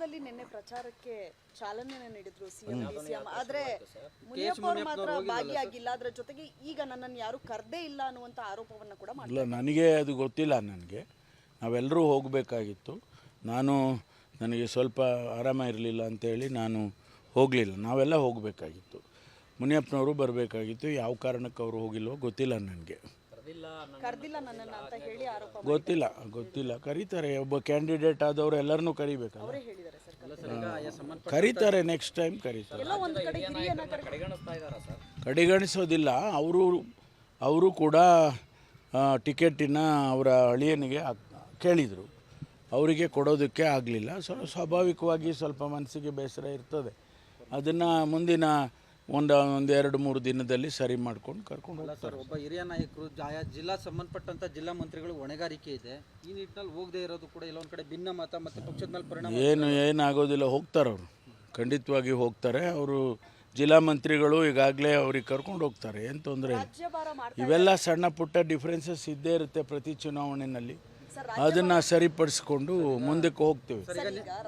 ಕೋಲಾರದಲ್ಲಿ ನಿನ್ನೆ ಪ್ರಚಾರಕ್ಕೆ ಚಾಲನೆ ನೀಡಿದ್ರು ಸಿಎಂ. ಆದ್ರೆ ಮುನಿಯಪ್ಪ ಅವರು ಮಾತ್ರ ಭಾಗಿಯಾಗಿಲ್ಲ. ಅದರ ಜೊತೆಗೆ ಈಗ ನನ್ನನ್ನು ಯಾರು ಕರ್ದೇ ಇಲ್ಲ ಅನ್ನುವಂತ ಆರೋಪವನ್ನ ಕೂಡ ಮಾಡಿದ್ರು. ನನಗೆ ಅದು ಗೊತ್ತಿಲ್ಲ. ನನಗೆ ನಾವೆಲ್ಲರೂ ಹೋಗಬೇಕಾಗಿತ್ತು. ನನಗೆ ಸ್ವಲ್ಪ ಆರಾಮ ಇರಲಿಲ್ಲ ಅಂತೇಳಿ ನಾನು ಹೋಗಲಿಲ್ಲ. ನಾವೆಲ್ಲ ಹೋಗಬೇಕಾಗಿತ್ತು. ಮುನಿಯಪ್ಪನವರು ಬರಬೇಕಾಗಿತ್ತು. ಯಾವ ಕಾರಣಕ್ಕೆ ಅವರು ಹೋಗಿಲ್ವೋ ಗೊತ್ತಿಲ್ಲ. ನನಗೆ ಕರ್ದಿಲ್ಲ ನನ್ನನ್ನ ಅಂತ ಹೇಳಿ ಆರೋಪ ಗೊತ್ತಿಲ್ಲ. ಕರೀತಾರೆ. ಒಬ್ಬ ಕ್ಯಾಂಡಿಡೇಟ್ ಆದವರು ಎಲ್ಲರನ್ನೂ ಕರೀಬೇಕಲ್ಲ. ಅವರೇ ಹೇಳಿದ್ದಾರೆ ಸರ್. ಕರೀತಾರೆ. ನೆಕ್ಸ್ಟ್ ಟೈಮ್ ಕರೀತಾರೆ. ಎಲ್ಲ ಒಂದು ಕಡೆ ಹಿರಿಯನ್ನ ಕಡೆಗಣಿಸೋದಿಲ್ಲ. ಅವರು ಕೂಡ ಟಿಕೆಟಿನ ಅವರ ಅಳಿಯನಿಗೆ ಕೇಳಿದರು. ಅವರಿಗೆ ಕೊಡೋದಕ್ಕೆ ಆಗಲಿಲ್ಲ. ಸ್ವಾಭಾವಿಕವಾಗಿ ಸ್ವಲ್ಪ ಮನಸ್ಸಿಗೆ ಬೇಸರ ಇರ್ತದೆ. ಅದನ್ನು ಮುಂದಿನ ಒಂದು 2-3 ದಿನದಲ್ಲಿ ಸರಿ ಮಾಡ್ಕೊಂಡು ಕರ್ಕೊಂಡು ಹೋಗ್ತಾರೆ. ಒಬ್ಬ ಹಿರಿಯ ನಾಯಕರು ಜಿಲ್ಲಾ ಸಂಬಂಧಪಟ್ಟಂತ ಜಿಲ್ಲಾ ಮಂತ್ರಿಗಳು ಹೊಣೆಗಾರಿಕೆ ಇದೆ. ಈ ನಿಟ್ಟಿನಲ್ಲಿ ಹೋಗದೆ ಇರೋದು ಕೂಡ ಇಲ್ಲೊಂದು ಕಡೆ ಭಿನ್ನ ಮತ ಮತ್ತು ಪಕ್ಷದ ಮೇಲೆ ಪರಿಣಾಮ ಏನಾಗೋದಿಲ್ಲ. ಹೋಗ್ತಾರೆ. ಅವರು ಖಂಡಿತವಾಗಿ ಹೋಗ್ತಾರೆ. ಅವರು ಜಿಲ್ಲಾ ಮಂತ್ರಿಗಳು ಈಗಾಗಲೇ ಅವ್ರಿಗೆ ಕರ್ಕೊಂಡು ಹೋಗ್ತಾರೆ. ಏನು ತೊಂದರೆ ಇಲ್ಲ. ಇವೆಲ್ಲ ಸಣ್ಣ ಪುಟ್ಟ ಡಿಫ್ರೆನ್ಸಸ್ ಇದ್ದೇ ಇರುತ್ತೆ ಪ್ರತಿ ಚುನಾವಣೆಯಲ್ಲಿ. ಅದನ್ನು ಸರಿಪಡಿಸ್ಕೊಂಡು ಮುಂದಕ್ಕೆ ಹೋಗ್ತೀವಿ.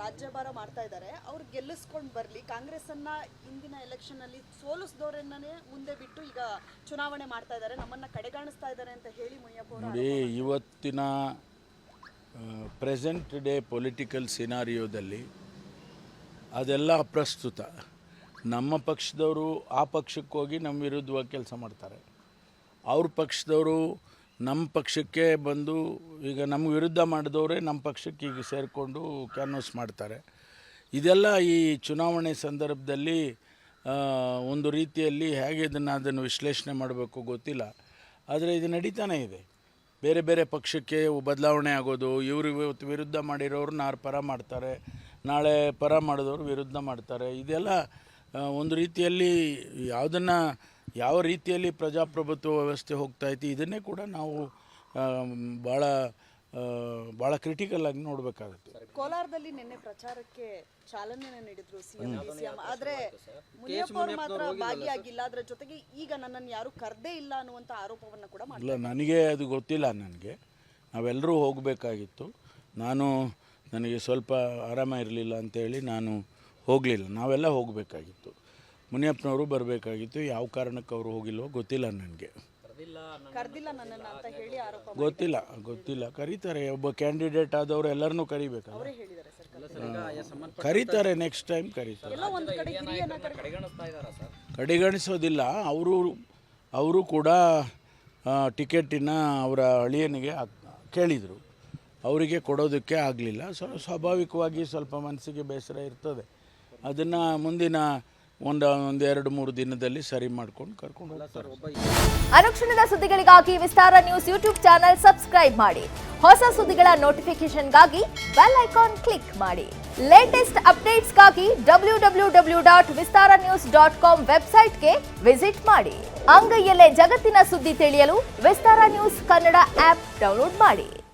ರಾಜ್ಯಭಾರ ಮಾಡ್ತಾ ಇದ್ದಾರೆ. ಅವ್ರು ಗೆಲ್ಲಿಸ್ಕೊಂಡು ಬರಲಿ. ಕಾಂಗ್ರೆಸ್ ಅನ್ನ ಇಂದಿನ ಎಲೆಕ್ಷನ್ ಅಲ್ಲಿ ಸೋಲಿಸಿದವರನ್ನೇ ಮುಂದೆ ಬಿಟ್ಟು ಈಗ ಚುನಾವಣೆ ಮಾಡ್ತಾ ಇದ್ದಾರೆ, ನಮ್ಮನ್ನ ಕಡೆಗಾಣಿಸ್ತಾ ಇದ್ದಾರೆ ಅಂತ ಹೇಳಿ ಮುನಿಯಪ್ಪ ಅವರು ನೋಡಿ, ಇವತ್ತಿನ ಪ್ರೆಸೆಂಟ್ ಡೇ ಪೊಲಿಟಿಕಲ್ ಸಿನಾರಿಯೋದಲ್ಲಿ ಅದೆಲ್ಲ ಅಪ್ರಸ್ತುತ. ನಮ್ಮ ಪಕ್ಷದವರು ಆ ಪಕ್ಷಕ್ಕೆ ಹೋಗಿ ನಮ್ಮ ವಿರುದ್ಧವಾಗಿ ಕೆಲಸ ಮಾಡ್ತಾರೆ. ಅವ್ರ ಪಕ್ಷದವರು ನಮ್ಮ ಪಕ್ಷಕ್ಕೆ ಬಂದು ಈಗ ನಮ್ಮ ವಿರುದ್ಧ ಮಾಡಿದವರೇ ನಮ್ಮ ಪಕ್ಷಕ್ಕೆ ಈಗ ಸೇರಿಕೊಂಡು ಕ್ಯಾನ್ವಸ್ ಮಾಡ್ತಾರೆ. ಇದೆಲ್ಲ ಈ ಚುನಾವಣೆ ಸಂದರ್ಭದಲ್ಲಿ ಒಂದು ರೀತಿಯಲ್ಲಿ ಹೇಗೆ ಅದನ್ನು ವಿಶ್ಲೇಷಣೆ ಮಾಡಬೇಕು ಗೊತ್ತಿಲ್ಲ. ಆದರೆ ಇದು ನಡೀತಾನೆ ಇದೆ. ಬೇರೆ ಬೇರೆ ಪಕ್ಷಕ್ಕೆ ಬದಲಾವಣೆ ಆಗೋದು. ಇವರು ಇವತ್ತು ವಿರುದ್ಧ ಮಾಡಿರೋರು ಪರ ಮಾಡ್ತಾರೆ, ನಾಳೆ ಪರ ಮಾಡಿದವರು ವಿರುದ್ಧ ಮಾಡ್ತಾರೆ. ಇದೆಲ್ಲ ಒಂದು ರೀತಿಯಲ್ಲಿ ಯಾವ ರೀತಿಯಲ್ಲಿ ಪ್ರಜಾಪ್ರಭುತ್ವ ವ್ಯವಸ್ಥೆ ಹೋಗ್ತಾಯಿತ್ತು ಇದನ್ನೇ ಕೂಡ ನಾವು ಭಾಳ ಕ್ರಿಟಿಕಲ್ ಆಗಿ ನೋಡಬೇಕಾಗುತ್ತೆ. ಕೋಲಾರದಲ್ಲಿ ನಿನ್ನೆ ಪ್ರಚಾರಕ್ಕೆ ಚಾಲನೆ ನೀಡಿದ್ರು ಸಿಎಂ. ಆದ್ರೆ ಮುನಿಯಪ್ಪ ಅವರು ಮಾತ್ರ ಭಾಗಿಯಾಗಿಲ್ಲ. ಅದರ ಜೊತೆಗೆ ಈಗ ನನ್ನನ್ನು ಯಾರು ಕರ್ದೇ ಇಲ್ಲ ಅನ್ನುವಂತ ಆರೋಪವನ್ನ ಕೂಡ ಮಾಡಿದ್ರು. ನನಗೆ ಅದು ಗೊತ್ತಿಲ್ಲ. ನನಗೆ ನಾವೆಲ್ಲರೂ ಹೋಗಬೇಕಾಗಿತ್ತು. ನನಗೆ ಸ್ವಲ್ಪ ಆರಾಮ ಇರಲಿಲ್ಲ ಅಂತೇಳಿ ನಾನು ಹೋಗಲಿಲ್ಲ. ನಾವೆಲ್ಲ ಹೋಗಬೇಕಾಗಿತ್ತು. ಮುನಿಯಪ್ಪನವರು ಬರಬೇಕಾಗಿತ್ತು. ಯಾವ ಕಾರಣಕ್ಕೆ ಅವರು ಹೋಗಿಲ್ವೋ ಗೊತ್ತಿಲ್ಲ. ನನಗೆ ಕರ್ದಿಲ್ಲ ನನ್ನನ್ನ ಅಂತ ಹೇಳಿ ಆರೋಪ ಗೊತ್ತಿಲ್ಲ. ಕರೀತಾರೆ. ಒಬ್ಬ ಕ್ಯಾಂಡಿಡೇಟ್ ಆದವರು ಎಲ್ಲರನ್ನೂ ಕರೀಬೇಕಲ್ಲ. ಅವರೇ ಹೇಳಿದ್ದಾರೆ ಸರ್. ಕರೀತಾರೆ. ನೆಕ್ಸ್ಟ್ ಟೈಮ್ ಕರೀತಾರೆ. ಎಲ್ಲ ಒಂದು ಕಡೆ ಹಿರಿಯನ್ನ ಕಡೆಗಣಿಸೋದಿಲ್ಲ. ಅವರು ಕೂಡ ಟಿಕೆಟಿನ ಅವರ ಅಳಿಯನಿಗೆ ಕೇಳಿದರು. ಅವರಿಗೆ ಕೊಡೋದಕ್ಕೆ ಆಗಲಿಲ್ಲ. ಸ್ವಾಭಾವಿಕವಾಗಿ ಸ್ವಲ್ಪ ಮನಸ್ಸಿಗೆ ಬೇಸರ ಇರ್ತದೆ. ಅದನ್ನು ಮುಂದಿನ ಒಂದು 2-3 ದಿನದಲ್ಲಿ ಸರಿ ಮಾಡ್ಕೊಂಡು ಕರ್ಕೊಂಡು ಹೋಗ್ತಾರೆ. ಅನುಕ್ಷಣದ ಸುದ್ದಿಗಳಿಗಾಗಿ ವಿಸ್ತಾರ ನ್ಯೂಸ್ ಯೂಟ್ಯೂಬ್ ಚಾನೆಲ್ ಸಬ್ಸ್ಕ್ರೈಬ್ ಮಾಡಿ. ಹೊಸ ಸುದ್ದಿಗಳ ನೋಟಿಫಿಕೇಶನ್ಗಾಗಿ ಬೆಲ್ ಐಕಾನ್ ಕ್ಲಿಕ್ ಮಾಡಿ. ಲೇಟೆಸ್ಟ್ ಅಪ್ಡೇಟ್ಸ್ಗಾಗಿ www.vistaranews.com ವೆಬ್ಸೈಟ್ಗೆ ವಿಸಿಟ್ ಮಾಡಿ. ಅಂಗೈಯಲ್ಲೇ ಜಗತ್ತಿನ ಸುದ್ದಿ ತಿಳಿಯಲು ವಿಸ್ತಾರ ನ್ಯೂಸ್ ಕನ್ನಡ ಆಪ್ ಡೌನ್ಲೋಡ್ ಮಾಡಿ.